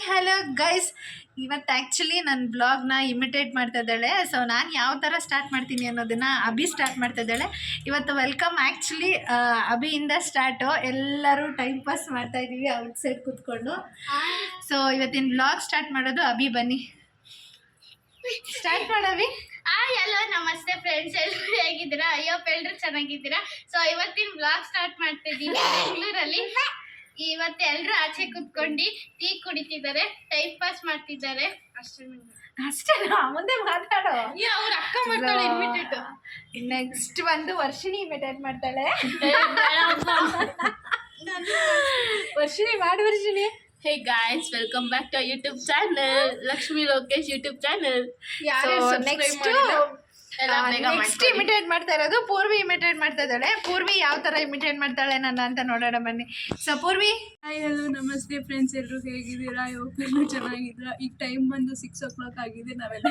Hello guys, ಇವತ್ತು actually ನನ್ನ ಬ್ಲಾಗ್ನ imitate ಮಾಡ್ತಾ ಇದ್ದಾಳೆ. ಸೊ ನಾನು ಯಾವ ಥರ ಸ್ಟಾರ್ಟ್ ಮಾಡ್ತೀನಿ ಅನ್ನೋದನ್ನು ಅಭಿ ಸ್ಟಾರ್ಟ್ ಮಾಡ್ತಾ ಇದ್ದಾಳೆ. ಇವತ್ತು ವೆಲ್ಕಮ್ ಆ್ಯಕ್ಚುಲಿ ಅಭಿಯಿಂದ ಸ್ಟಾರ್ಟು. ಎಲ್ಲರೂ ಟೈಮ್ ಪಾಸ್ ಮಾಡ್ತಾ ಇದ್ದೀವಿ ಔಟ್ ಸೈಡ್ ಕೂತ್ಕೊಂಡು. ಸೊ ಇವತ್ತಿನ ಬ್ಲಾಗ್ ಸ್ಟಾರ್ಟ್ ಮಾಡೋದು ಅಭಿ. ಬನ್ನಿ ಸ್ಟಾರ್ಟ್ ಮಾಡವಿ. ಹಲೋ ನಮಸ್ತೆ ಫ್ರೆಂಡ್ಸ್, ಎಲ್ಲರೂ ಹೇಗಿದ್ದೀರಾ? ಅಯ್ಯೋ ಎಲ್ಲರೂ ಚೆನ್ನಾಗಿದ್ದೀರಾ? ಸೊ ಇವತ್ತಿನ ಬ್ಲಾಗ್ ಸ್ಟಾರ್ಟ್ ಮಾಡ್ತಿದ್ದೀವಿ ಬೆಂಗಳೂರಲ್ಲಿ. ಇವತ್ತು ಎಲ್ಲರೂ ಆಚೆ ಕುತ್ಕೊಂಡು ಟೀ ಕುಡಿತಿದ್ದಾರೆ, ಟೈಮ್ ಪಾಸ್ ಮಾಡ್ತಿದ್ದಾರೆ. ಅಷ್ಟೇನಾ? ಮುಂದೆ ಮಾತಾಡೋ. ಅವ್ರ ಅಕ್ಕ ಮಾಡ್ತಾಳೆ ಇನ್ವಿಟೇಟ್. ನೆಕ್ಸ್ಟ್ ಒಂದು ವರ್ಷಿಣಿ ಇಮಿಟೇಟ್ ಮಾಡ್ತಾಳೆ. ವರ್ಷಿಣಿ ಮಾಡು. Varshini, hey guys, welcome back to YouTube channel, Lakshmi Lokesh YouTube channel. Next imitate ಮಾಡ್ತಾ ಇರೋದು ಪೂರ್ವಿ ಇಮಿಟೇಟ್ ಮಾಡ್ತಾ ಇದ್ದಾಳೆ. ಪೂರ್ವಿ ಯಾವ ತರ ಇಮಿಟೇಟ್ ಮಾಡ್ತಾಳೆ ನನ್ನ ಅಂತ ನೋಡೋಣ ಬನ್ನಿ. ಸೊ ಪೂರ್ವಿ. ಹಾಯ್ ಹಲೋ ನಮಸ್ತೆ ಫ್ರೆಂಡ್ಸ್, ಎಲ್ಲರೂ ಹೇಗಿದ್ದೀರಾ? ಎಲ್ಲರೂ ಚೆನ್ನಾಗಿದ್ದೀರಾ? ಈಗ ಟೈಮ್ ಬಂದು 6 o'clock ಆಗಿದೆ. ನಾವೆಲ್ಲ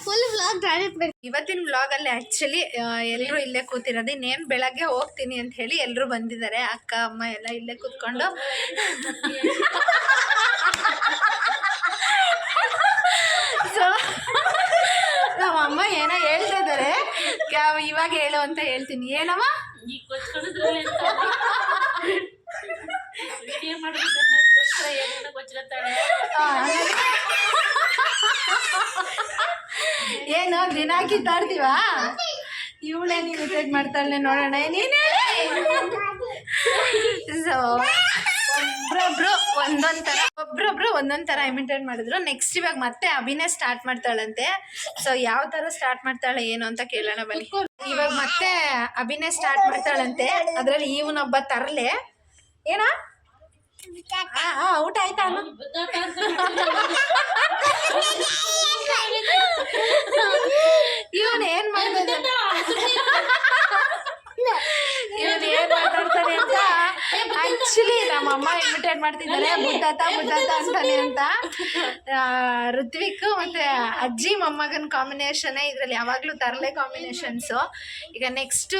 ಫುಲ್ ವ್ಲಾಗ್ ಇವತ್ತಿನ ವ್ಲಾಗ್ ಅಲ್ಲಿ ಆಕ್ಚುಲಿ ಎಲ್ಲರೂ ಇಲ್ಲೇ ಕೂತಿರೋದು. ಇನ್ನೇನು ಬೆಳಗ್ಗೆ ಹೋಗ್ತೀನಿ ಅಂತ ಹೇಳಿ ಎಲ್ಲರೂ ಬಂದಿದ್ದಾರೆ. ಅಕ್ಕ ಅಮ್ಮ ಎಲ್ಲ ಇಲ್ಲೇ ಕೂತ್ಕೊಂಡು ಸೊ ನಮ್ಮಮ್ಮ ಏನೋ ಹೇಳ್ತಾ ಇದ್ದಾರೆ, ಇವಾಗ ಹೇಳು ಅಂತ ಹೇಳ್ತೀನಿ. ಏನಮ್ಮ? ಏನು ದಿನ ಕಿತ್ತಾಡ್ತೀವ? ಇವಳೇನು ಇಮಿಟೇಟ್ ಮಾಡ್ತಾಳೆ ನೋಡೋಣ. ನೀನು ಸೊ ಒಬ್ರೊಬ್ರು ಒಂದೊಂದ್ ತರ ಇಮಿಟೇಟ್ ಮಾಡಿದ್ರು. ನೆಕ್ಸ್ಟ್ ಇವಾಗ ಮತ್ತೆ ಅಭಿನಯ ಸ್ಟಾರ್ಟ್ ಮಾಡ್ತಾಳಂತೆ. ಸೊ ಯಾವ ತರ ಸ್ಟಾರ್ಟ್ ಮಾಡ್ತಾಳೆ ಏನು ಅಂತ ಕೇಳೋಣ ಬನ್ನಿ. ಇವಾಗ ಮತ್ತೆ ಅಭಿನಯ ಸ್ಟಾರ್ಟ್ ಮಾಡ್ತಾಳಂತೆ. ಅದ್ರಲ್ಲಿ ಇವನೊಬ್ಬ ತರಲೆ. ಏನ ಊಟ ಆಯ್ತಾ? ಇವನ್ ಏನ್ ಮಾಡ್ತಾನೆ ಮಾತಾಡ್ತಾನೆ ಅಂತ ಆಕ್ಚುಲಿ ನಮ್ಮಮ್ಮ ಇಮಿಟೇಟ್ ಮಾಡ್ತಿದ್ದಾರೆ. ಬುದ್ಧಾತ ಅಂತಾನೆ ಅಂತ. ಋತ್ವಿಕ್ ಮತ್ತೆ ಅಜ್ಜಿ ಮೊಮ್ಮಗನ್ ಕಾಂಬಿನೇಷನ್ ಇದ್ರಲ್ಲಿ ಯಾವಾಗ್ಲೂ ತರಲೆ ಕಾಂಬಿನೇಷನ್ಸು. ಈಗ ನೆಕ್ಸ್ಟ್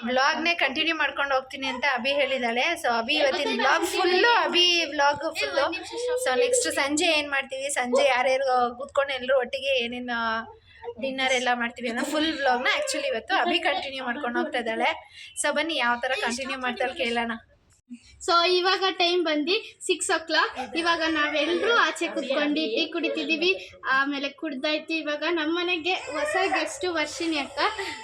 ಬ್ಲಾಗ್ನೇ ಕಂಟಿನ್ಯೂ ಮಾಡ್ಕೊಂಡು ಹೋಗ್ತೀನಿ ಅಂತ ಅಭಿ ಹೇಳಿದಾಳೆ. ಸೊ ಅಭಿ ಇವತ್ತಿನ blog full Abhi blog full. So next ಸಂಜೆ ಏನ್ ಮಾಡ್ತೀವಿ, ಸಂಜೆ ಯಾರ್ಯಾರು ಕೂತ್ಕೊಂಡು ಎಲ್ಲರೂ ಒಟ್ಟಿಗೆ ಏನೇನು ಡಿನ್ನರ್ ಎಲ್ಲ ಮಾಡ್ತೀವಿ ಅನ್ನೋ ಫುಲ್ ವ್ಲಾಗ್ನ ಆ್ಯಕ್ಚುಲಿ ಇವತ್ತು ಅಭಿ ಕಂಟಿನ್ಯೂ ಮಾಡ್ಕೊಂಡು ಹೋಗ್ತಾ ಇದ್ದಾಳೆ. ಸೊ ಬನ್ನಿ ಯಾವ ಥರ ಕಂಟಿನ್ಯೂ ಮಾಡ್ತಾಳೆ ಕೇಳೋಣ. ಸೊ ಇವಾಗ ಟೈಮ್ ಬಂದು 6 o'clock. ಇವಾಗ ನಾವೆಲ್ಲರೂ ಆಚೆ ಕುತ್ಕೊಂಡು ಟೀ ಕುಡಿತಿದ್ದೀವಿ. ಆಮೇಲೆ ಕುಡ್ದಾಯ್ತು. ಇವಾಗ ನಮ್ಮ ಮನೆಗೆ ಹೊಸ ಗೆಸ್ಟು ವರ್ಷಿಣಿ ಅಕ್ಕ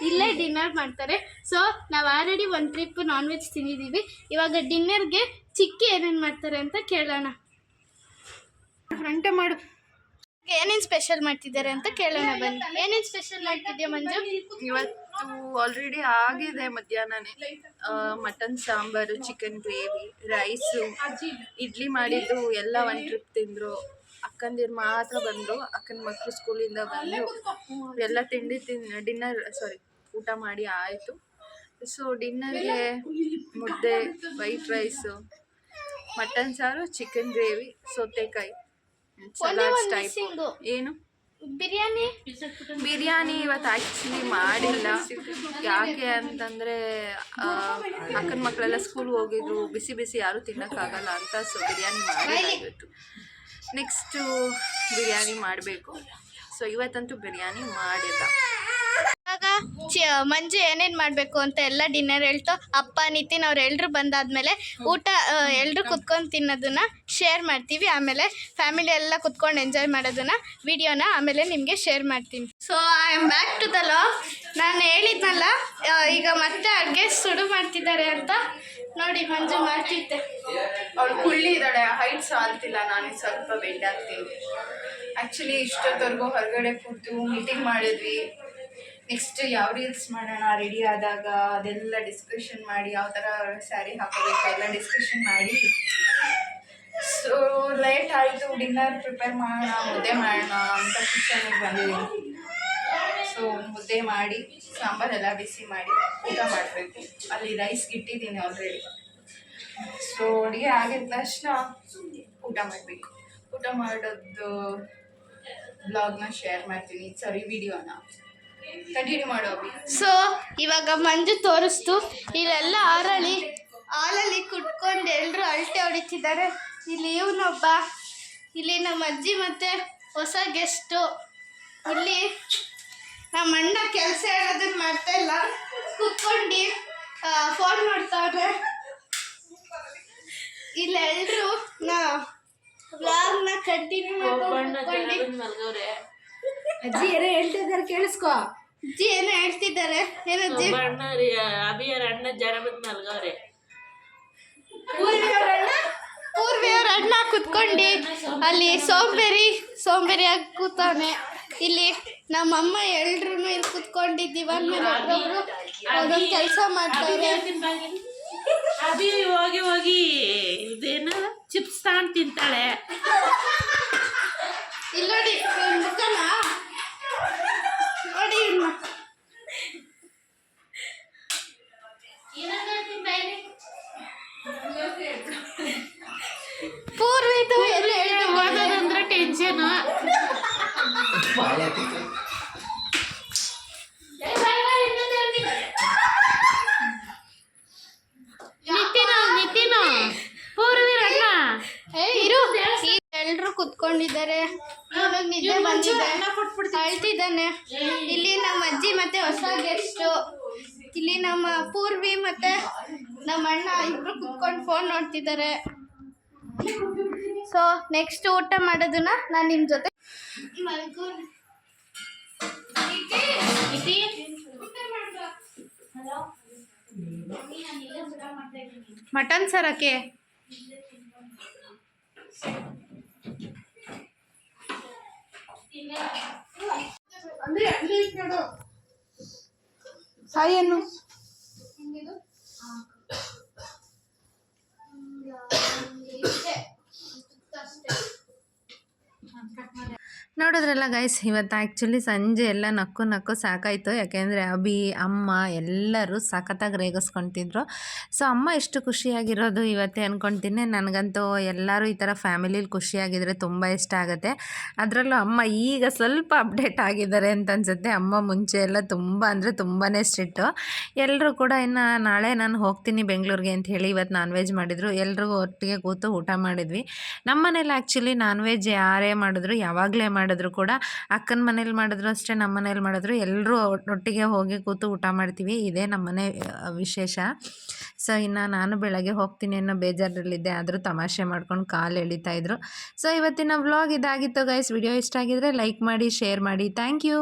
ಇಲ್ಲೇ ಡಿನ್ನರ್ ಮಾಡ್ತಾರೆ. ಸೊ ನಾವು ಆಲ್ರೆಡಿ ಒಂದು ಟ್ರಿಪ್ ನಾನ್ ವೆಜ್ ತಿಂದಿದ್ದೀವಿ. ಇವಾಗ ಡಿನ್ನರ್ಗೆ ಚಿಕ್ಕಿ ಏನೇನು ಮಾಡ್ತಾರೆ ಅಂತ ಕೇಳೋಣ. ಫ್ರಂಟೆ ಮಾಡು. ಏನೇನು ಸ್ಪೆಷಲ್ ಮಾಡ್ತಿದ್ದಾರೆ ಅಂತ ಕೇಳೋಣ ಬನ್ನಿ. ಏನೇನು ಸ್ಪೆಷಲ್ ಮಾಡ್ತಿದ್ಯಾ ಮಂಜು? ಇವತ್ತು ಆಲ್ರೆಡಿ ಆಗಿದೆ ಮಧ್ಯಾಹ್ನನೇ. Mutton sambar, chicken gravy, rice, idli ಮಾಡಿದ್ದು ಎಲ್ಲ ಒಂದು ಟ್ರಿಪ್ ತಿಂದರು. ಅಕ್ಕಂದಿರು ಮಾತ್ರ ಬಂದರು. ಅಕ್ಕನ ಮಕ್ಕಳು ಸ್ಕೂಲಿಂದ ಬಂದು ಎಲ್ಲ ಊಟ ಮಾಡಿ ಆಯಿತು. ಸೊ ಡಿನ್ನರ್ಗೆ ಮುದ್ದೆ, ವೈಟ್ ರೈಸು, ಮಟನ್ ಸಾರು, ಚಿಕನ್ ಗ್ರೇವಿ, ಸೌತೆಕಾಯಿ, ಸಲಾಡ್ಸ್ ಟೈಪ್. ಏನು ಬಿರಿಯಾನಿ ಇವತ್ತು ಆ್ಯಕ್ಚುಲಿ ಮಾಡಿಲ್ಲ. ಯಾಕೆ ಅಂತಂದರೆ ಅಕ್ಕನ ಮಕ್ಕಳೆಲ್ಲ ಸ್ಕೂಲ್ಗೆ ಹೋಗಿದ್ರು, ಬಿಸಿ ಬಿಸಿ ಯಾರೂ ತಿನ್ನೋಕ್ಕಾಗಲ್ಲ ಅಂತ. ಸೊ ಬಿರಿಯಾನಿ ಮಾಡಿಲ್ಲ ಇವತ್ತು. ನೆಕ್ಸ್ಟು ಬಿರಿಯಾನಿ ಮಾಡಬೇಕು. ಸೊ ಇವತ್ತಂತೂ ಬಿರಿಯಾನಿ ಮಾಡಿಲ್ಲ. ಇವಾಗ ಮಂಜು ಏನೇನು ಮಾಡಬೇಕು ಅಂತ ಎಲ್ಲ ಡಿನ್ನರ್ ಹೇಳ್ತು. ಅಪ್ಪ, ನಿತಿನ್ ಅವ್ರು ಎಲ್ಲರೂ ಬಂದಾದ್ಮೇಲೆ ಊಟ ಎಲ್ಲರೂ ಕುತ್ಕೊಂಡು ತಿನ್ನೋದನ್ನ ಶೇರ್ ಮಾಡ್ತೀವಿ. ಆಮೇಲೆ ಫ್ಯಾಮಿಲಿ ಎಲ್ಲ ಕುತ್ಕೊಂಡು ಎಂಜಾಯ್ ಮಾಡೋದನ್ನ ವಿಡಿಯೋನ ಆಮೇಲೆ ನಿಮಗೆ ಶೇರ್ ಮಾಡ್ತೀನಿ. So I am back to the log. ನಾನು ಹೇಳಿದ್ನಲ್ಲ ಈಗ ಮತ್ತೆ ಅಡುಗೆ ಸುಡು ಮಾಡ್ತಿದ್ದಾರೆ ಅಂತ. ನೋಡಿ ಮಂಜು ಮಾಡ್ತಿದ್ದೆ. ಅವಳು ಕುಳ್ಳಿ ಇದ್ದಾಳೆ, ಹೈಟ್ ಸಾಲ್ತಿಲ್ಲ. ನಾನು ಸ್ವಲ್ಪ ಬೆಂಡ್ ಆಗ್ತೀನಿ. ಆ್ಯಕ್ಚುಲಿ ಇಷ್ಟೊತ್ತವರೆಗೂ ಹೊರಗಡೆ ಕೂತು ಮೀಟಿಂಗ್ ಮಾಡಿದ್ವಿ. ನೆಕ್ಸ್ಟ್ ಯಾವ ರೀಲ್ಸ್ ಮಾಡೋಣ ರೆಡಿ ಆದಾಗ ಅದೆಲ್ಲ ಡಿಸ್ಕಷನ್ ಮಾಡಿ, ಯಾವ ಥರ ಸ್ಯಾರಿ ಹಾಕೋಬೇಕು ಎಲ್ಲ ಡಿಸ್ಕಷನ್ ಮಾಡಿ. ಸೊ ಲೇಟ್ ಆಯಿತು. ಡಿನ್ನರ್ ಪ್ರಿಪೇರ್ ಮಾಡೋಣ, ಮುದ್ದೆ ಮಾಡೋಣ ಅಂತ ಕಿಚನಿಗೆ ಬಂದಿದ್ದೀನಿ. ಸೊ ಮುದ್ದೆ ಮಾಡಿ ಸಾಂಬಾರೆಲ್ಲ ಬಿಸಿ ಮಾಡಿ ಊಟ ಮಾಡಬೇಕು. ಅಲ್ಲಿ ರೈಸ್ ಇಟ್ಟಿದ್ದೀನಿ ಆಲ್ರೆಡಿ. ಸೊ ಅಡುಗೆ ಆಗಿದ ತಕ್ಷಣ ಊಟ ಮಾಡಬೇಕು. ಊಟ ಮಾಡೋದು ಬ್ಲಾಗ್ನ ಶೇರ್ ಮಾಡ್ತೀನಿ, ವಿಡಿಯೋನ. ಕಂಟಿನ್ಯೂ ಮಾಡು ಅಭಿ. ಸೊ ಇವಾಗ ಮಂಜು ತೋರಿಸ್ತು ಇಲ್ಲೆಲ್ಲ ಹಾಲಲ್ಲಿ ಕುಟ್ಕೊಂಡು ಎಲ್ಲರೂ ಅಳತೆ ಹೊಡಿತಿದ್ದಾರೆ. ಇಲ್ಲಿ ಇವನೊಬ್ಬ, ಇಲ್ಲಿ ನಮ್ಮ ಅಜ್ಜಿ ಮತ್ತೆ ಹೊಸ ಗೆಸ್ಟು, ಇಲ್ಲಿ ನಮ್ಮ ಅಣ್ಣ ಕೆಲಸ ಹೇಳೋದನ್ನ ಮಾಡ್ತಾ ಇಲ್ಲ, ಕುತ್ಕೊಂಡು ಫೋನ್ ಮಾಡ್ತಾವ್ರೆ. ಇಲ್ಲೆಲ್ಲರೂ ವ್ಲಾಗ್ನ ಕಂಟಿನ್ಯೂ ಮಾಡ್ಕೊಂಡು ಅಜ್ಜಿ ಏನೋ ಹೇಳ್ತಿದ್ದಾರೆ ಕೇಳಿಸ್ಕೊ. ಅಜ್ಜಿ ಏನೋ ಹೇಳ್ತಿದ್ದಾರೆ. ಏನಜ್ಜಿ? ಅಭಿಯರ ಅಣ್ಣ ಜನ ಬಂದು ಮಲ್ಗವ್ರೆ. ಪೂರ್ವಿಯವ್ರ ಅಣ್ಣ ಕುತ್ಕೊಂಡು ಅಲ್ಲಿ ಸೋಂಬೇರಿಯಾಗಿ ಕೂತವನೆ. ಇಲ್ಲಿ ನಮ್ಮಮ್ಮ ಎಲ್ರು ಇಲ್ಲಿ ಕುತ್ಕೊಂಡು ದಿವಾನ್ ಮೇಲೆ ಒಬ್ಬೊಬ್ರು ಒಂದೊಂದು ಕೆಲಸ ಮಾಡ್ತಾರೆ. ಅಭಿ ಹೋಗಿ ಹೋಗಿ ಇದೇನು ಚಿಪ್ಸ್ ತಗೊಂಡು ತಿಂತಾಳೆ. ಇಲ್ಲಿ ನೋಡಿ ಇವ್ನ್ ಮುಖನ ನೋಡಿ. ಪೂರ್ವಿದು ಎಲ್ಲ ಹೇಳ್ತಾ ಓದೋದಂದ್ರೆ ಟೆನ್ಷನು. ನಿತಿನು ಪೂರ್ವಿರಣ್ಣ ಇರು. ಎಲ್ರು ಕುತ್ಕೊಂಡಿದ್ದಾರೆ. ಇವಾಗ ನಿದ್ದೆ ಬಂದಿದೆ, ಅಳ್ತಿದ್ದಾನೆ. ಇಲ್ಲಿ ನಮ್ಮ ಅಜ್ಜಿ ಮತ್ತೆ ಹೊಸ ಗೆಸ್ಟು, ಇಲ್ಲಿ ನಮ್ಮ ಪೂರ್ವಿ ಮತ್ತೆ ನಮ್ಮ ಅಣ್ಣ ಇಬ್ರು ಕುತ್ಕೊಂಡು ಫೋನ್ ನೋಡ್ತಿದ್ದಾರೆ. ಸೊ ನೆಕ್ಸ್ಟ್ ಊಟ ಮಾಡೋದನ್ನ ನಾನು ನಿಮ್ಮ ಜೊತೆ ಮಟನ್ ಸರಕ್ಕೆ ಸಾಯನ್ನು ನೋಡಿದ್ರಲ್ಲ ಗೈಸ್, ಇವತ್ತು ಆ್ಯಕ್ಚುಲಿ ಸಂಜೆ ಎಲ್ಲ ನಕ್ಕು ಸಾಕಾಯಿತು. ಯಾಕೆಂದರೆ ಅಭಿ, ಅಮ್ಮ ಎಲ್ಲರೂ ಸಖತ್ತಾಗಿ ರೇಗಿಸ್ಕೊತಿದ್ರು. ಸೊ ಅಮ್ಮ ಎಷ್ಟು ಖುಷಿಯಾಗಿರೋದು ಇವತ್ತೇ ಅಂದ್ಕೊತೀನಿ. ನನಗಂತೂ ಎಲ್ಲರೂ ಈ ಥರ ಫ್ಯಾಮಿಲೀಲಿ ಖುಷಿಯಾಗಿದ್ದರೆ ತುಂಬ ಇಷ್ಟ ಆಗುತ್ತೆ. ಅದರಲ್ಲೂ ಅಮ್ಮ ಈಗ ಸ್ವಲ್ಪ ಅಪ್ಡೇಟ್ ಆಗಿದ್ದಾರೆ ಅಂತ ಅನಿಸುತ್ತೆ. ಅಮ್ಮ ಮುಂಚೆ ಎಲ್ಲ ತುಂಬ ಅಂದರೆ ತುಂಬಾ ಸ್ಟ್ರಿಕ್ಟು. ಎಲ್ಲರೂ ಕೂಡ ಇನ್ನು ನಾಳೆ ನಾನು ಹೋಗ್ತೀನಿ ಬೆಂಗಳೂರಿಗೆ ಅಂತ ಹೇಳಿ ಇವತ್ತು ನಾನ್ ವೆಜ್ ಮಾಡಿದರು. ಎಲ್ರಿಗೂ ಒಟ್ಟಿಗೆ ಕೂತು ಊಟ ಮಾಡಿದ್ವಿ. ನಮ್ಮ ಮನೇಲಿ ಆ್ಯಕ್ಚುಲಿ ನಾನ್ ವೆಜ್ ಯಾರೇ ಮಾಡಿದ್ರು, ಯಾವಾಗಲೇ ಮಾಡಿದ್ರು ಕೂಡ, ಅಕ್ಕನ ಮನೇಲಿ ಮಾಡಿದ್ರು ಅಷ್ಟೇ, ನಮ್ಮ ಮನೇಲಿ ಮಾಡಿದ್ರು ಎಲ್ಲರೂ ಒಟ್ಟಿಗೆ ಹೋಗಿ ಕೂತು ಊಟ ಮಾಡ್ತೀವಿ. ಇದೇ ನಮ್ಮ ಮನೆ ವಿಶೇಷ. ಸೊ ಇನ್ನು ನಾನು ಬೆಳಗ್ಗೆ ಹೋಗ್ತೀನಿ ಅನ್ನೋ ಬೇಜಾರಲ್ಲಿದ್ದೆ, ಆದರೂ ತಮಾಷೆ ಮಾಡ್ಕೊಂಡು ಕಾಲು ಎಳಿತಾಯಿದ್ರು. ಸೊ ಇವತ್ತಿನ ವ್ಲಾಗ್ ಇದಾಗಿತ್ತು ಗೈಸ್. ವಿಡಿಯೋ ಇಷ್ಟ ಆಗಿದ್ರೆ ಲೈಕ್ ಮಾಡಿ, ಶೇರ್ ಮಾಡಿ. Thank you.